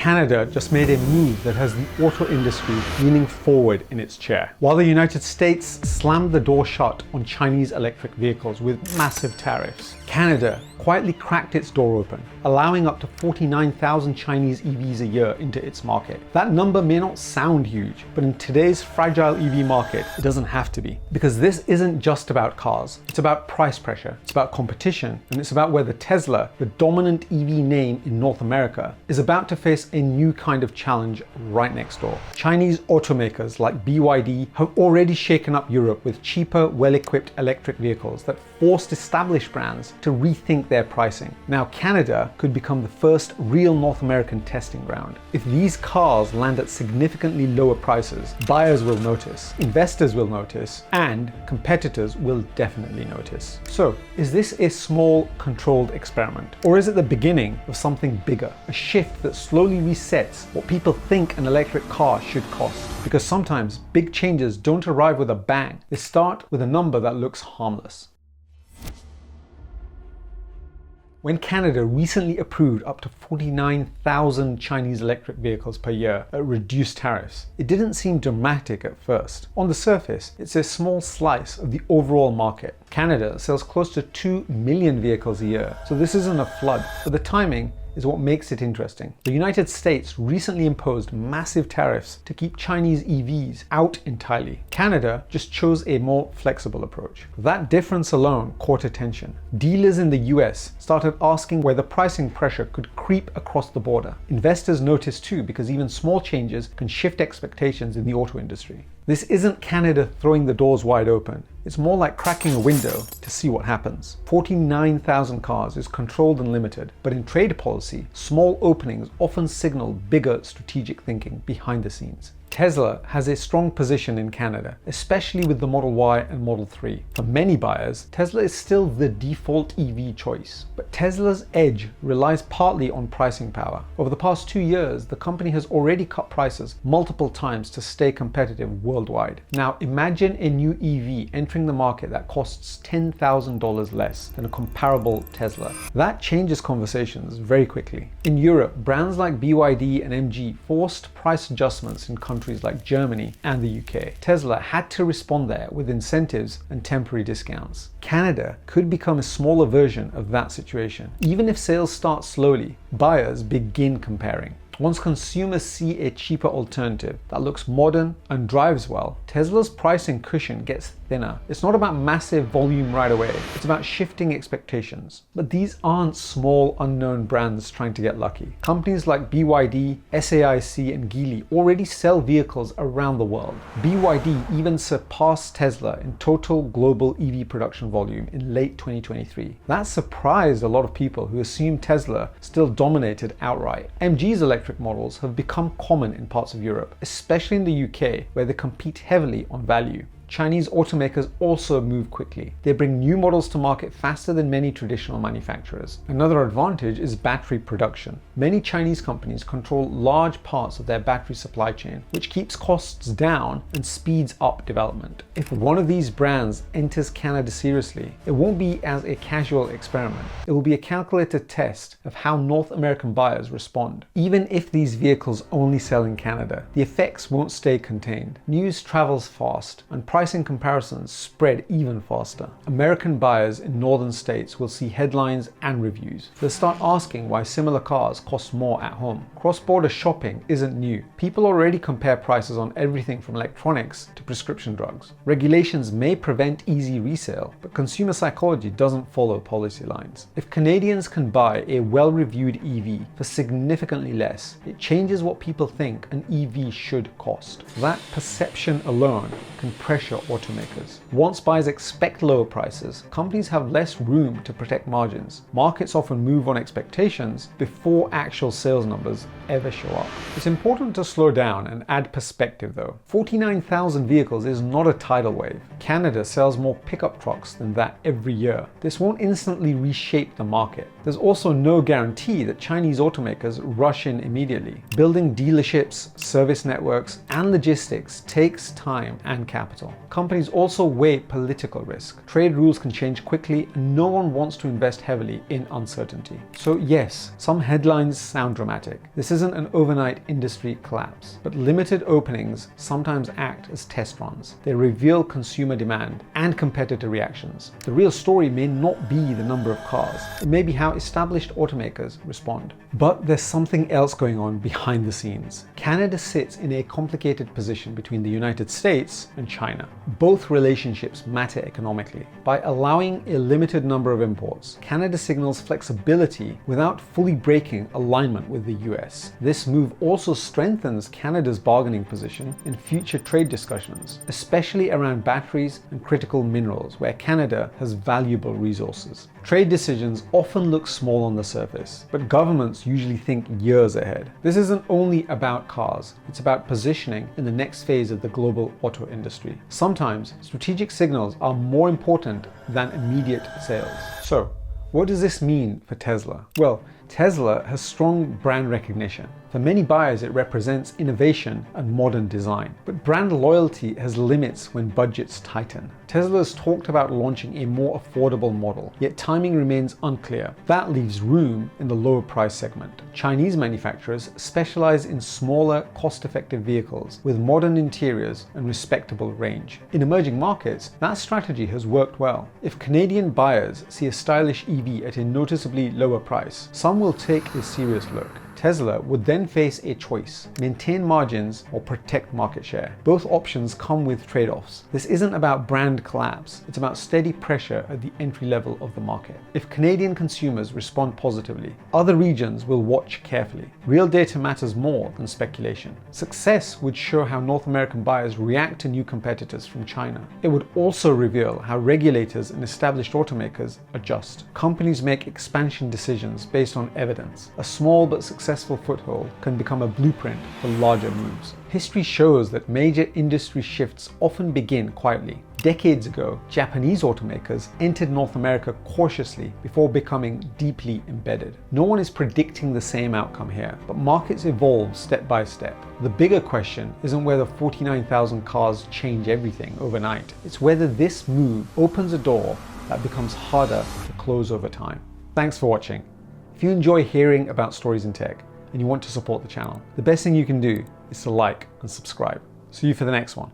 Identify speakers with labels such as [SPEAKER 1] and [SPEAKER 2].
[SPEAKER 1] Canada just made a move that has the auto industry leaning forward in its chair. While the United States slammed the door shut on Chinese electric vehicles with massive tariffs, Canada quietly cracked its door open, allowing up to 49,000 Chinese EVs a year into its market. That number may not sound huge, but in today's fragile EV market, it doesn't have to be. Because this isn't just about cars, it's about price pressure, it's about competition, and it's about whether Tesla, the dominant EV name in North America, is about to face a new kind of challenge right next door. Chinese automakers like BYD have already shaken up Europe with cheaper, well-equipped electric vehicles that forced established brands to rethink their pricing. Now Canada could become the first real North American testing ground. If these cars land at significantly lower prices, buyers will notice, investors will notice, and competitors will definitely notice. So, is this a small, controlled experiment? Or is it the beginning of something bigger? A shift that slowly resets what people think an electric car should cost? Because sometimes big changes don't arrive with a bang. They start with a number that looks harmless. When Canada recently approved up to 49,000 Chinese electric vehicles per year at reduced tariffs, it didn't seem dramatic at first. On the surface, it's a small slice of the overall market. Canada sells close to 2 million vehicles a year, so this isn't a flood, but the timing is what makes it interesting. The United States recently imposed massive tariffs to keep Chinese EVs out entirely. Canada just chose a more flexible approach. That difference alone caught attention. Dealers in the US started asking whether pricing pressure could creep across the border. Investors noticed too, because even small changes can shift expectations in the auto industry. This isn't Canada throwing the doors wide open. It's more like cracking a window to see what happens. 49,000 cars is controlled and limited, but in trade policy, small openings often signal bigger strategic thinking behind the scenes. Tesla has a strong position in Canada, especially with the Model Y and Model 3. For many buyers, Tesla is still the default EV choice. But Tesla's edge relies partly on pricing power. Over the past 2 years, the company has already cut prices multiple times to stay competitive worldwide. Now imagine a new EV entering the market that costs $10,000 less than a comparable Tesla. That changes conversations very quickly. In Europe, brands like BYD and MG forced price adjustments in countries like Germany and the UK. Tesla had to respond there with incentives and temporary discounts. Canada could become a smaller version of that situation. Even if sales start slowly, buyers begin comparing. Once consumers see a cheaper alternative that looks modern and drives well, Tesla's pricing cushion gets thinner. It's not about massive volume right away, it's about shifting expectations. But these aren't small unknown brands trying to get lucky. Companies like BYD, SAIC and Geely already sell vehicles around the world. BYD even surpassed Tesla in total global EV production volume in late 2023. That surprised a lot of people who assumed Tesla still dominated outright. MG's electric models have become common in parts of Europe, especially in the UK, where they compete heavily on value. Chinese automakers also move quickly. They bring new models to market faster than many traditional manufacturers. Another advantage is battery production. Many Chinese companies control large parts of their battery supply chain, which keeps costs down and speeds up development. If one of these brands enters Canada seriously, it won't be as a casual experiment. It will be a calculated test of how North American buyers respond. Even if these vehicles only sell in Canada, the effects won't stay contained. News travels fast, and pricing comparisons spread even faster. American buyers in northern states will see headlines and reviews. They'll start asking why similar cars cost more at home. Cross-border shopping isn't new. People already compare prices on everything from electronics to prescription drugs. Regulations may prevent easy resale, but consumer psychology doesn't follow policy lines. If Canadians can buy a well-reviewed EV for significantly less, it changes what people think an EV should cost. That perception alone can pressure automakers. Once buyers expect lower prices, companies have less room to protect margins. Markets often move on expectations before actual sales numbers ever show up. It's important to slow down and add perspective though. 49,000 vehicles is not a tidal wave. Canada sells more pickup trucks than that every year. This won't instantly reshape the market. There's also no guarantee that Chinese automakers rush in immediately. Building dealerships, service networks, and logistics takes time and capital. Companies also weigh political risk. Trade rules can change quickly, and no one wants to invest heavily in uncertainty. So yes, some headlines sound dramatic. This isn't an overnight industry collapse, but limited openings sometimes act as test runs. They reveal consumer demand and competitor reactions. The real story may not be the number of cars. It may be how established automakers respond. But there's something else going on behind the scenes. Canada sits in a complicated position between the United States and China. Both relationships matter economically. By allowing a limited number of imports, Canada signals flexibility without fully breaking alignment with the US. This move also strengthens Canada's bargaining position in future trade discussions, especially around batteries and critical minerals, where Canada has valuable resources. Trade decisions often look small on the surface, but governments usually think years ahead. This isn't only about cars, it's about positioning in the next phase of the global auto industry. Sometimes strategic signals are more important than immediate sales. So, what does this mean for Tesla? Well, Tesla has strong brand recognition. For many buyers, it represents innovation and modern design. But brand loyalty has limits when budgets tighten. Tesla has talked about launching a more affordable model, yet timing remains unclear. That leaves room in the lower price segment. Chinese manufacturers specialize in smaller, cost-effective vehicles with modern interiors and respectable range. In emerging markets, that strategy has worked well. If Canadian buyers see a stylish EV at a noticeably lower price, some will take a serious look. Tesla would then face a choice: maintain margins or protect market share. Both options come with trade-offs. This isn't about brand collapse, it's about steady pressure at the entry level of the market. If Canadian consumers respond positively, other regions will watch carefully. Real data matters more than speculation. Success would show how North American buyers react to new competitors from China. It would also reveal how regulators and established automakers adjust. Companies make expansion decisions based on evidence. A small but successful foothold can become a blueprint for larger moves. History shows that major industry shifts often begin quietly. Decades ago, Japanese automakers entered North America cautiously before becoming deeply embedded. No one is predicting the same outcome here, but markets evolve step by step. The bigger question isn't whether 49,000 cars change everything overnight. It's whether this move opens a door that becomes harder to close over time. Thanks for watching. If you enjoy hearing about stories in tech and you want to support the channel, the best thing you can do is to like and subscribe. See you for the next one.